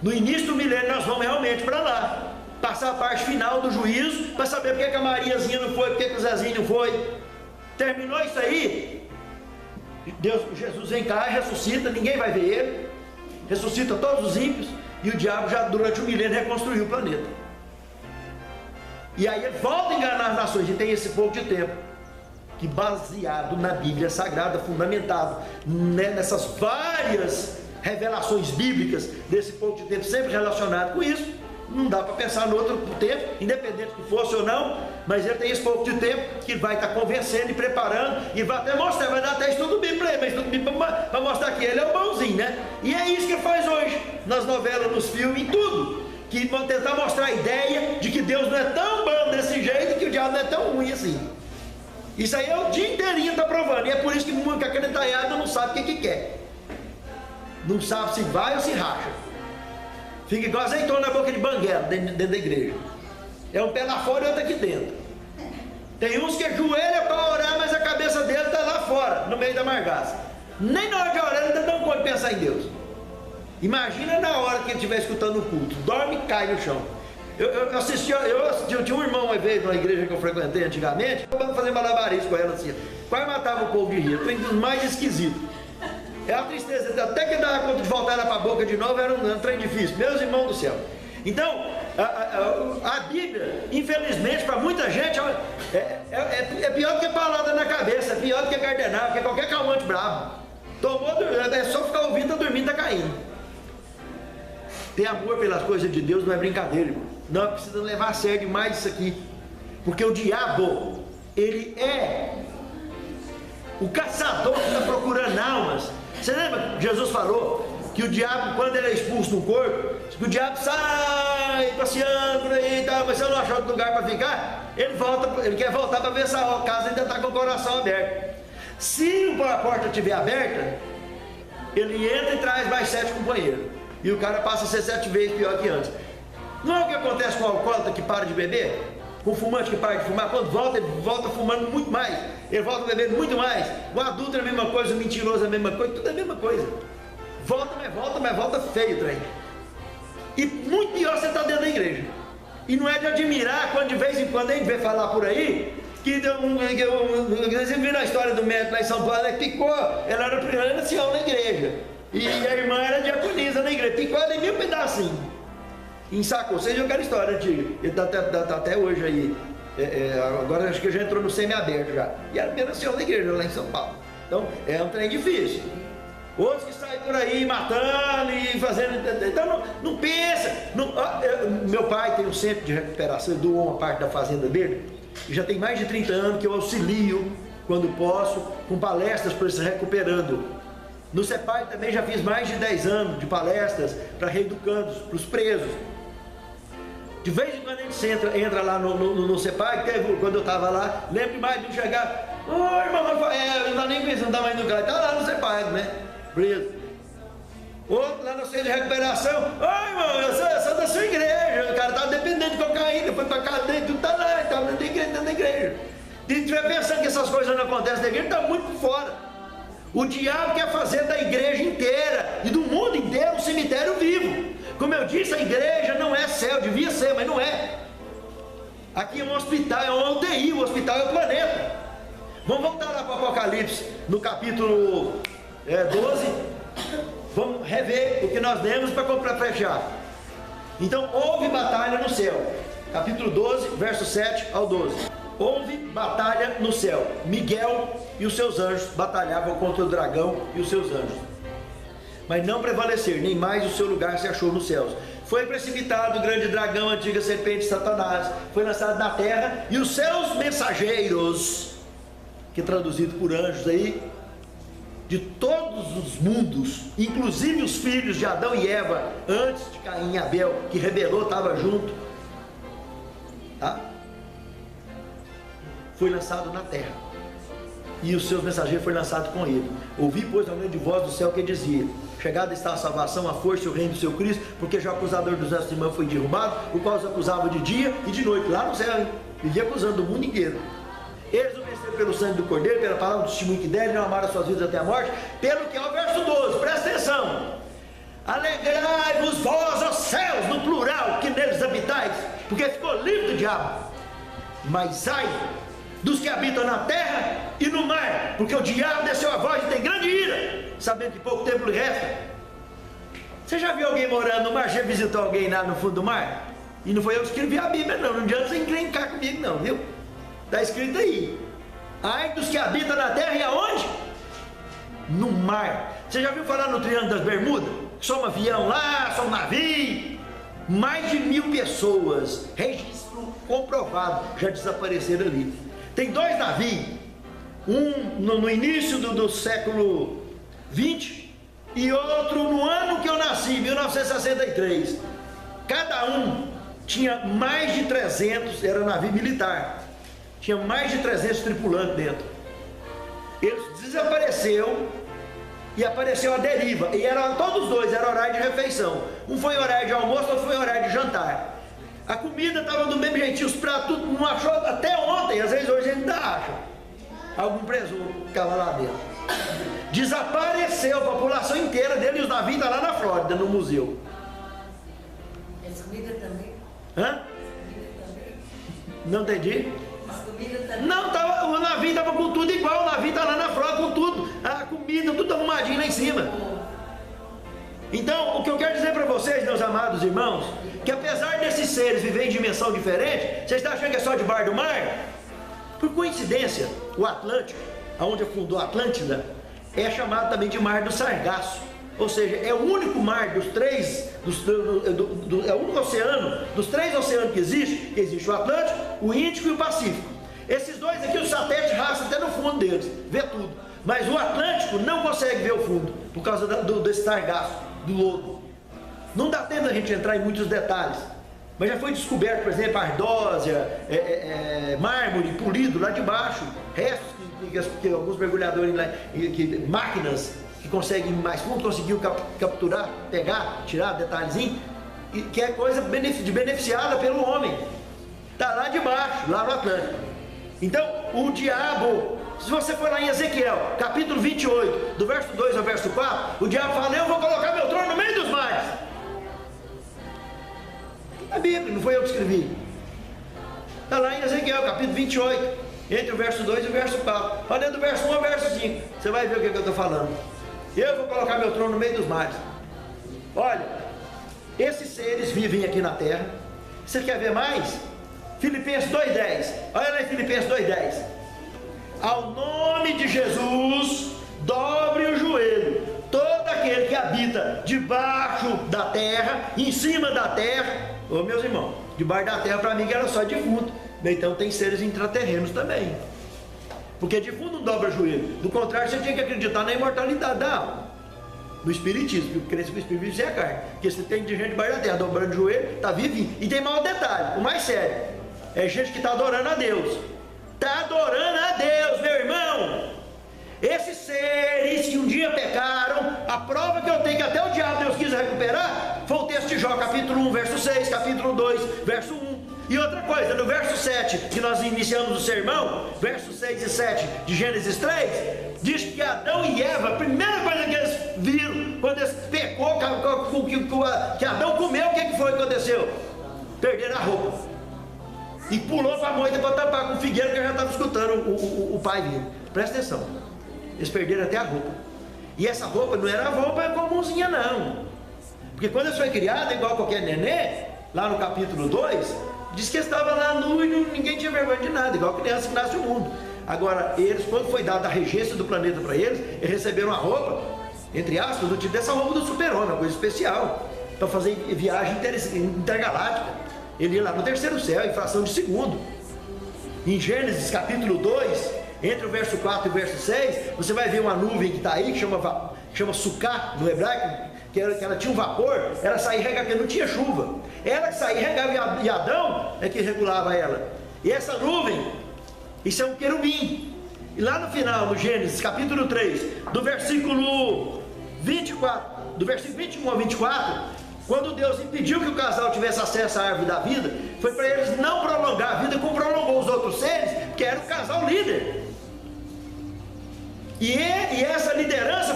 No início do milênio nós vamos realmente para lá, passar a parte final do juízo, para saber porque que a Mariazinha não foi, porque que o Zezinho não foi. Terminou isso aí, Jesus vem cá e ressuscita, ninguém vai ver ele, ressuscita todos os ímpios, e o diabo já durante o milênio reconstruiu o planeta. E aí ele volta a enganar as nações, e tem esse pouco de tempo, que baseado na Bíblia Sagrada, fundamentado nessas várias revelações bíblicas, desse pouco de tempo sempre relacionado com isso, não dá para pensar no outro tempo, independente que fosse ou não, mas ele tem esse pouco de tempo que vai estar convencendo e preparando, e vai até mostrar, vai dar até estudo bíblico para ele, mas estudo bíblico para mostrar que ele é o bonzinho, né? E é isso que ele faz hoje, nas novelas, nos filmes, em tudo, que vão tentar mostrar a ideia de que Deus não é tão bom desse jeito e que o diabo não é tão ruim assim. Isso aí é o dia inteirinho está provando, e é por isso que muito acreditado não sabe o que quer, não sabe se vai ou se racha. Fica igual azeitona na boca de banguela dentro da igreja. É um pé lá fora e outro aqui dentro. Tem uns que ajoelham para orar, mas a cabeça dele está lá fora, no meio da margaça. Nem na hora de orar ele não pode pensar em Deus. Imagina na hora que ele estiver escutando o culto. Dorme e cai no chão. Eu tinha um irmão uma vez na igreja que eu frequentei antigamente, eu fazer malabarismo com ela assim. Quase matava o povo de rir. Foi um dos mais esquisitos. É a tristeza, até que dava conta de voltar ela para a boca de novo, era um trem difícil, meus irmãos do céu. Então, a Bíblia, infelizmente, para muita gente, é pior do que palavra na cabeça, é pior do que cardenal, que qualquer calmante bravo. Tomou, é só ficar ouvindo, tá dormindo, tá caindo. Ter amor pelas coisas de Deus não é brincadeira, irmão. Não precisa levar a sério demais isso aqui, porque o diabo, ele é o caçador que está procurando almas. Você lembra que Jesus falou que o diabo, quando ele é expulso do corpo, que o diabo sai passeando por aí e tal, mas se ele não achar outro lugar para ficar, ele quer voltar para ver se a casa ainda está com o coração aberto. Se a porta estiver aberta, ele entra e traz mais 7 companheiros, e o cara passa a ser 7 vezes pior que antes. Não é o que acontece com o alcoólatra que para de beber? Com o fumante que para de fumar, quando volta, ele volta fumando muito mais, ele volta bebendo muito mais. O adulto é a mesma coisa, o mentiroso é a mesma coisa, tudo é a mesma coisa. Volta, mas volta feio o trem. E muito pior você está dentro da igreja. E não é de admirar quando de vez em quando a gente vê falar por aí, que você viu a história do médico lá em São Paulo, ela picou, ela era a primeira ancião na igreja, e a irmã era diaconisa na igreja, picou ela em mil pedacinhos. Ensacou, vocês jogaram história antiga, ele está até hoje aí, agora acho que já entrou no semi-aberto já, e era a primeira ancião da igreja lá em São Paulo. Então é um trem difícil. Outros que saem por aí matando e fazendo, então não pensa. Meu pai tem um centro de recuperação, eu dou uma parte da fazenda dele, e já tem mais de 30 anos que eu auxilio, quando posso, com palestras para eles se recuperando. No CEPAI também já fiz mais de 10 anos de palestras para reeducandos, para os presos. De vez em quando a gente entra lá no CEPAI, quando eu estava lá, lembro mais de chegar, ô irmão Rafael, não está nem pensando, não está mais no cara, está lá no CEPAI, né? Preso. Outro lá no centro de recuperação, ai irmão, eu sou da sua igreja, o cara estava dependendo de cocaína, foi para cadeia, tudo está lá, estava dentro da igreja. E se estiver pensando que essas coisas não acontecem na igreja, está muito por fora. O diabo quer fazer da igreja inteira e do mundo inteiro um cemitério vivo. Como eu disse, a igreja não é céu, devia ser, mas não é. Aqui é um hospital, é uma UTI, o hospital é o planeta. Vamos voltar lá para o Apocalipse, no capítulo 12. Vamos rever o que nós lemos para fechar. Então, houve batalha no céu. Capítulo 12, verso 7 ao 12. Houve batalha no céu. Miguel e os seus anjos batalhavam contra o dragão e os seus anjos. Mas não prevaleceram, nem mais o seu lugar se achou nos céus. Foi precipitado o grande dragão, a antiga serpente Satanás. Foi lançado na terra, e os seus mensageiros, que traduzido por anjos aí, de todos os mundos, inclusive os filhos de Adão e Eva, antes de Caim e Abel, que rebelou, estava junto, tá? Foi lançado na terra, e os seus mensageiros foram lançados com ele. Ouvi, pois, uma grande voz do céu que dizia: chegada está a salvação, a força e o reino do seu Cristo, porque já o acusador dos nossos irmãos foi derrubado, o qual os acusava de dia e de noite, lá no céu, hein? Vivia acusando o mundo inteiro. Eles o venceram pelo sangue do Cordeiro, pela palavra do testemunho que deram, e não amaram as suas vidas até a morte. Pelo que é o verso 12, presta atenção: alegrai-vos vós, ó céus, no plural, que neles habitais, porque ficou livre do diabo. Mas ai dos que habitam na terra e no mar, porque o diabo desceu a voz e tem grande ira, sabendo que pouco tempo lhe resta. Você já viu alguém morando no mar? Já visitou alguém lá no fundo do mar? E não foi eu que escrevi a Bíblia, não adianta você encrencar comigo não, viu? Está escrito aí: ai dos que habitam na terra e aonde? No mar. Você já viu falar no Triângulo das Bermudas? Só um avião lá, só um navio. Mais de 1000 pessoas, registro comprovado, já desapareceram ali. Tem 2 navios, um no início do século 20 e outro no ano que eu nasci, 1963. Cada um tinha mais de 300, era navio militar, tinha mais de 300 tripulantes dentro. Eles desapareceram e apareceu a deriva, e eram todos os dois, era horário de refeição. Um foi horário de almoço, outro foi horário de jantar. A comida estava do mesmo jeitinho, os pratos tudo, não achou até ontem, às vezes hoje a gente ainda acha algum presunto que ficava lá dentro. Desapareceu a população inteira dele, e os navios estão lá na Flórida, no museu. As comidas também? Hã? As comidas também? Não entendi? As comidas também? Não, o navio estava com tudo igual, o navio está lá na Flórida com tudo, a comida, tudo arrumadinho lá em cima. Então, o que eu quero dizer para vocês, meus amados irmãos, que apesar desses seres viverem em dimensão diferente, vocês estão achando que é só debaixo do mar? Por coincidência, o Atlântico, onde afundou a Atlântida, é chamado também de Mar do Sargaço. Ou seja, é o único mar dos três, é o único oceano, dos 3 oceanos que existe o Atlântico, o Índico e o Pacífico. Esses 2 aqui, os satélites rastram até no fundo deles, vê tudo. Mas o Atlântico não consegue ver o fundo, por causa desse sargaço, do lodo. Não dá tempo da gente entrar em muitos detalhes, mas já foi descoberto, por exemplo, ardósia, mármore polido lá de baixo, restos que alguns mergulhadores lá, máquinas que conseguem ir mais fundo, conseguiu capturar, pegar, tirar detalhezinho, que é coisa beneficiada pelo homem. Está lá de baixo, lá no Atlântico. Então, o diabo, se você for lá em Ezequiel, capítulo 28, do verso 2 ao verso 4, o diabo fala: eu vou colocar meu trono no meio dos mares. A Bíblia, não foi eu que escrevi. Está lá em Ezequiel, capítulo 28, entre o verso 2 e o verso 4. Olha do verso 1 ao verso 5, você vai ver o que eu estou falando. Eu vou colocar meu trono no meio dos mares. Olha, esses seres vivem aqui na terra. Você quer ver mais? Filipenses 2,10. Olha lá em Filipenses 2,10. Ao nome de Jesus, dobre o joelho todo aquele que habita debaixo da terra, em cima da terra. Ô meus irmãos, debaixo da terra para mim que era só defunto. Então tem seres intraterrenos também, porque defunto não dobra o joelho. Do contrário, você tinha que acreditar na imortalidade da alma, no espiritismo, porque crença que o espírito vive sem a carne. Porque se tem gente debaixo da terra dobrando o joelho, está vivinho. E tem mais um detalhe, o mais sério: é gente que está adorando a Deus. Está adorando a Deus, meu irmão. Esses seres que um dia pecaram, a prova que eu tenho que até o diabo Deus quis recuperar foi o texto de Jó, capítulo 1, verso 6, capítulo 2, verso 1. E outra coisa, no verso 7, que nós iniciamos o sermão, versos 6 e 7 de Gênesis 3, diz que Adão e Eva, a primeira coisa que eles viram, quando eles pecou, que Adão comeu, o que foi que aconteceu? Perderam a roupa. E pulou para a moita para tapar com o figueiro, que eu já estava escutando o pai vir. Presta atenção. Eles perderam até a roupa. E essa roupa não era a roupa comumzinha, não. Porque quando eles foram criados, igual qualquer nenê, lá no capítulo 2, diz que estava lá nu e ninguém tinha vergonha de nada, igual criança que nasce no mundo. Agora, eles, quando foi dada a regência do planeta para eles, eles receberam a roupa, entre aspas, do tipo dessa roupa do super-homem, uma coisa especial, para fazer viagem intergaláctica. Ele ia lá no terceiro céu, em fração de segundo. Em Gênesis capítulo 2, entre o verso 4 e o verso 6, você vai ver uma nuvem que está aí, que chama sucá no hebraico, que ela tinha um vapor, ela saía e regava, porque não tinha chuva. Ela que saía e regava, e Adão é que regulava ela. E essa nuvem, isso é um querubim. E lá no final, no Gênesis capítulo 3, do versículo 24, do versículo 21 ao 24, quando Deus impediu que o casal tivesse acesso à árvore da vida, foi para eles não prolongar a vida como prolongou os outros seres, que era o casal líder. E essa liderança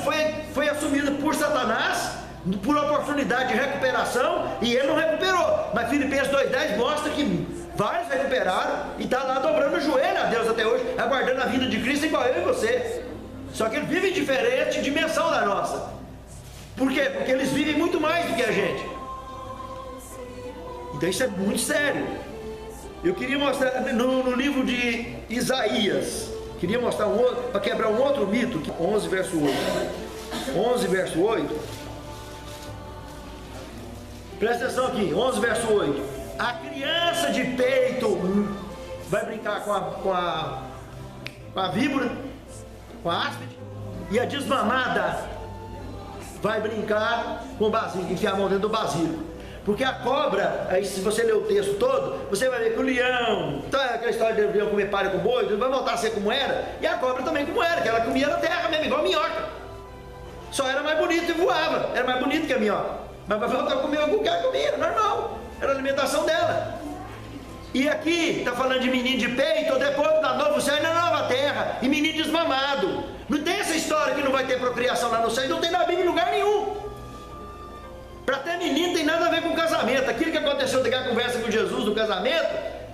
foi assumida por Satanás, por oportunidade de recuperação, e ele não recuperou. Mas Filipenses 2,10 mostra que vários recuperaram, e está lá dobrando o joelho a Deus até hoje, aguardando a vinda de Cristo igual eu e você. Só que ele vive em diferente dimensão da nossa. Por quê? Porque eles vivem muito mais do que a gente. Então isso é muito sério. Eu queria mostrar no livro de Isaías, queria mostrar um outro, para quebrar um outro mito, 11 verso 8. 11 verso 8. Presta atenção aqui, 11 verso 8. A criança de peito vai brincar com a víbora, com a áspide, e a desmamada vai brincar com o basílico, enfiar a mão dentro do basílico. Porque a cobra, aí se você ler o texto todo, você vai ver que o leão, então aquela história de leão comer palha com boi, vai voltar a ser como era, e a cobra também como era, que ela comia na terra mesmo, igual a minhoca. Só era mais bonito e voava, era mais bonito que a minhoca. Mas vai voltar a comer o que ela comia, normal, era a alimentação dela. E aqui está falando de menino de peito, depois da novo céu e na nova terra, e menino desmamado. Não tem essa história que não vai ter procriação lá no céu, não tem na Bíblia em lugar nenhum. Para ter menino tem nada a ver com casamento. Aquilo que aconteceu daquela conversa com Jesus do casamento,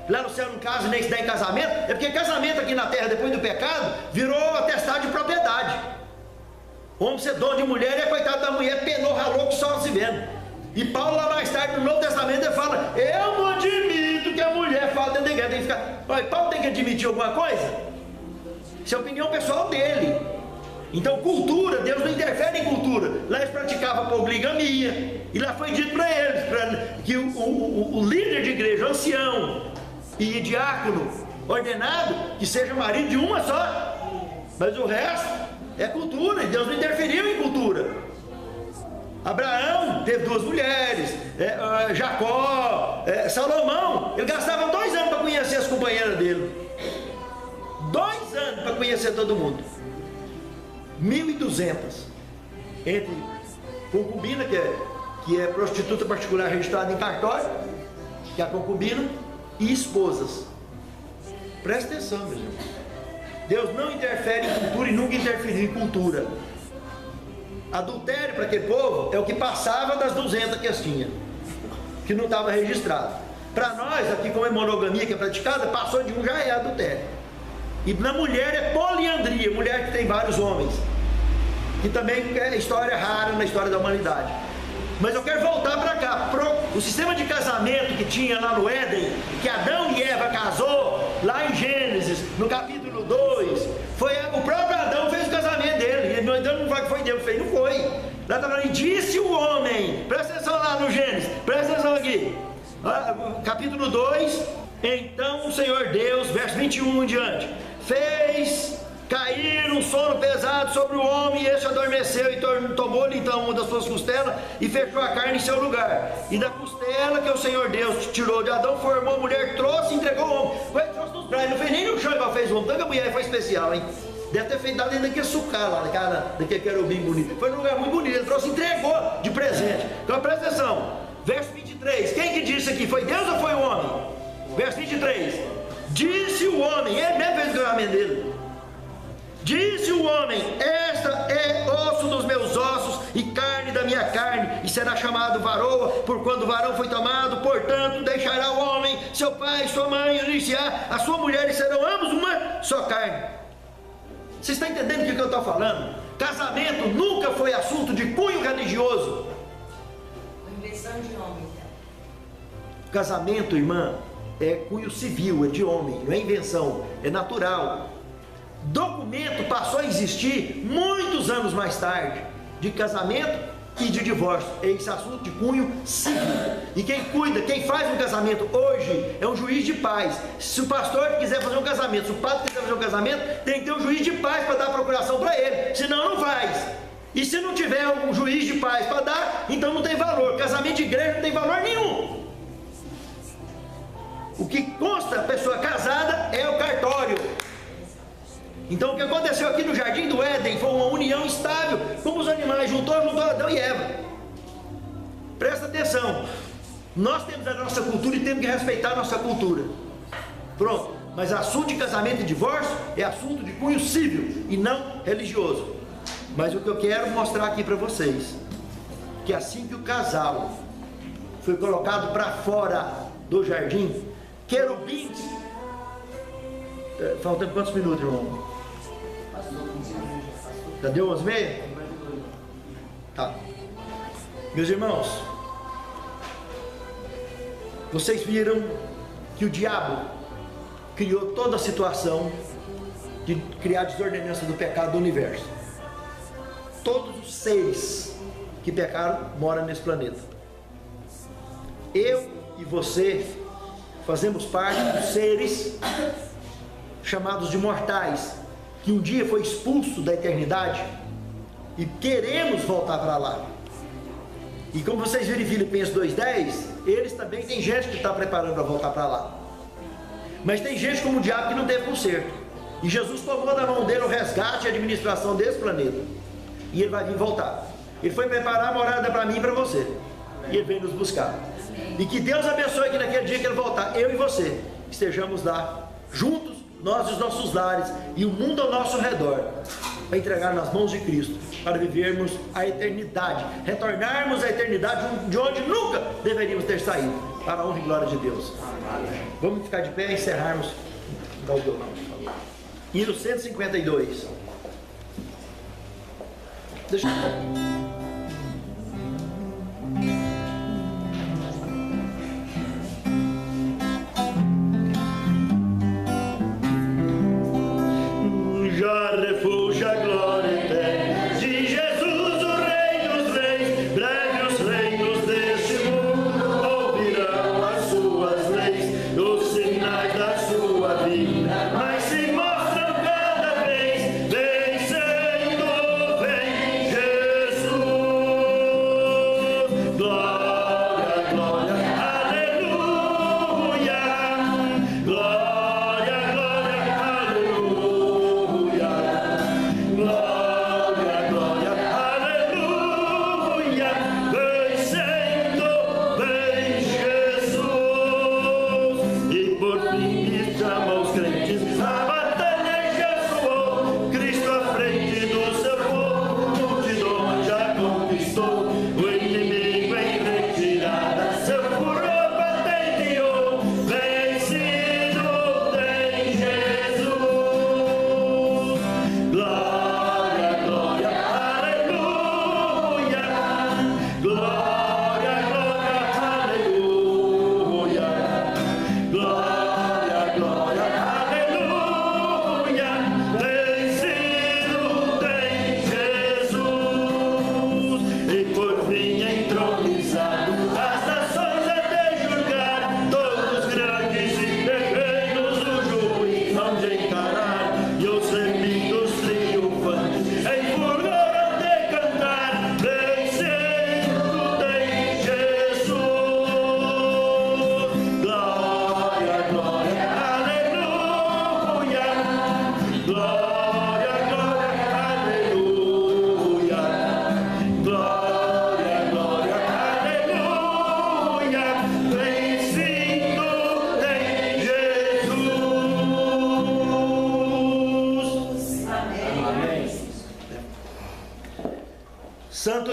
lá no céu não casa nem se dá em casamento, é porque casamento aqui na terra depois do pecado virou atestado de propriedade. O homem ser dono de mulher, e a coitada da mulher penou, ralou que só se vendo. E Paulo lá mais tarde no Novo Testamento ele fala: eu não admito que a mulher fala dentro da igreja. Tem que ficar. Olha, Paulo tem que admitir alguma coisa? Isso é a opinião pessoal dele. Então cultura, Deus não interfere em cultura. Lá eles praticavam poligamia, e lá foi dito para eles que o líder de igreja, o ancião e diácono ordenado, que seja marido de uma só. Mas o resto é cultura, e Deus não interferiu em cultura. Abraão teve 2 mulheres, Jacó, Salomão, ele gastava 2 anos para conhecer as companheiras dele. 2 anos para conhecer todo mundo. 1.200 entre concubina, que é prostituta particular registrada em cartório, que é a concubina, e esposas. Presta atenção, meu irmão. Deus não interfere em cultura e nunca interferiu em cultura. Adultério para aquele povo é o que passava das 200 que eles tinham, que não estava registrado. Para nós, aqui como é monogamia que é praticada, passou de um já é adultério. E na mulher é poliandria, mulher que tem vários homens, que também é história rara na história da humanidade. Mas eu quero voltar para cá, o sistema de casamento que tinha lá no Éden, que Adão e Eva casou, lá em Gênesis, no capítulo 2, foi o próprio Adão fez o casamento dele, então não vai que foi Deus que fez, não foi. Lá está falando, e disse o homem, presta atenção lá no Gênesis, presta atenção aqui, capítulo 2, então o Senhor Deus, verso 21 em diante, fez cair um sono pesado sobre o homem, e este adormeceu, e tomou-lhe então uma das suas costelas, e fechou a carne em seu lugar. E da costela que o Senhor Deus tirou de Adão, formou a mulher, trouxe e entregou o homem. Ele trouxe nos braços, não fez nem no chão igual fez o homem, então a mulher foi especial, hein? Deve ter feito lá dentro daquele sucar lá, daquele querubim bonito. Foi num lugar muito bonito, ele trouxe, entregou de presente. Então presta atenção, verso 23, quem que disse aqui? Foi Deus ou foi o homem? Verso 23, disse o homem, ele mesmo fez o casamento dele. Disse o homem, esta é osso dos meus ossos e carne da minha carne, e será chamado varoa, por quando o varão foi tomado, portanto deixará o homem, seu pai, sua mãe, unir-se-á a sua mulher, e serão ambos uma só carne. Você está entendendo o que eu estou falando? Casamento nunca foi assunto de cunho religioso. Uma invenção de homem. Casamento, irmã, é cunho civil, é de homem, não é invenção, é natural. Documento passou a existir muitos anos mais tarde, de casamento e de divórcio. É esse assunto de cunho civil. E quem cuida, quem faz um casamento hoje é um juiz de paz. Se o pastor quiser fazer um casamento, se o padre quiser fazer um casamento, tem que ter um juiz de paz para dar procuração para ele, senão não faz. E se não tiver um juiz de paz para dar, então não tem valor. Casamento de igreja não tem valor nenhum. O que consta a pessoa casada é o cartório. Então o que aconteceu aqui no Jardim do Éden foi uma união estável, como os animais, juntou Adão e Eva. Presta atenção, nós temos a nossa cultura e temos que respeitar a nossa cultura. Pronto, mas assunto de casamento e divórcio é assunto de cunho civil e não religioso. Mas o que eu quero mostrar aqui para vocês, que assim que o casal foi colocado para fora do jardim, querubins, faltando quantos minutos, irmão? Já deu 11h30? Tá. Meus irmãos, vocês viram que o diabo criou toda a situação de criar a desordenança do pecado do universo. Todos os seres que pecaram moram nesse planeta. Eu e você fazemos parte dos seres chamados de mortais, que um dia foi expulso da eternidade e queremos voltar para lá. E como vocês viram em Filipenses 2:10, eles também tem gente que está preparando para voltar para lá. Mas tem gente como o diabo que não teve conserto. E Jesus tomou da mão dele o resgate e a administração desse planeta. E ele vai vir voltar. Ele foi preparar a morada para mim e para você. E ele veio nos buscar. E que Deus abençoe que naquele dia que ele voltar, eu e você estejamos lá juntos, nós e os nossos lares e o mundo ao nosso redor, para entregar nas mãos de Cristo, para vivermos a eternidade, retornarmos à eternidade de onde nunca deveríamos ter saído, para a honra e glória de Deus. Vamos ficar de pé e encerrarmos. Hino 152. Deixa eu... Refúgio a glória eterna de Jesus, o Rei dos Reis. Breve os reinos deste mundo ouvirão as suas leis, os sinais da sua vida, mas se mostram cada vez vencendo, vem Jesus.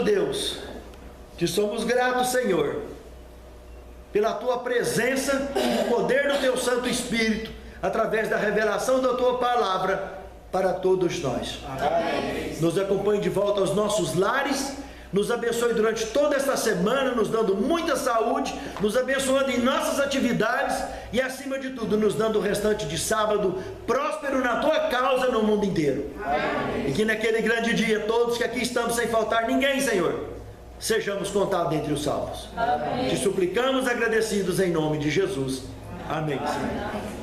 Deus, te somos gratos, Senhor, pela tua presença e o poder do teu Santo Espírito, através da revelação da tua palavra para todos nós. Amém. Nos acompanhe de volta aos nossos lares, nos abençoe durante toda esta semana, nos dando muita saúde, nos abençoando em nossas atividades e, acima de tudo, nos dando o restante de sábado próspero na tua causa no mundo inteiro. Amém. E que naquele grande dia, todos que aqui estamos, sem faltar ninguém, Senhor, sejamos contados entre os salvos. Amém. Te suplicamos agradecidos em nome de Jesus. Amém, Senhor.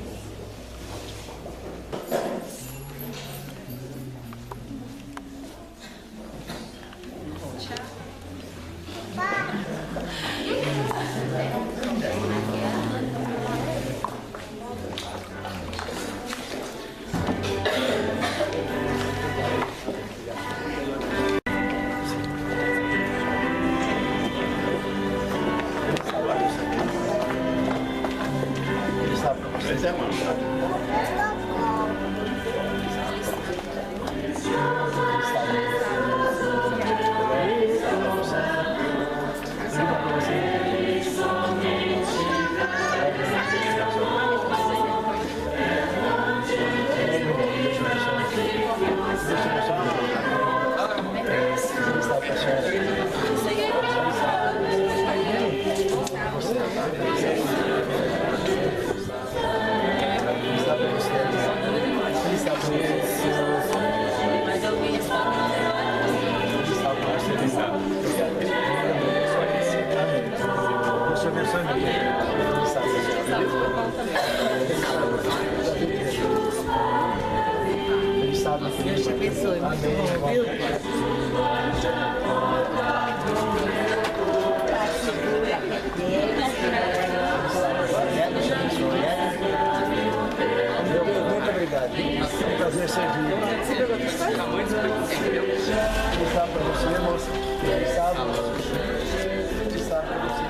Deus te abençoe. Muito bom, viu? Muito obrigado. É um prazer servir. Feliz sábado para você, moça. Feliz sábado. Feliz sábado para você.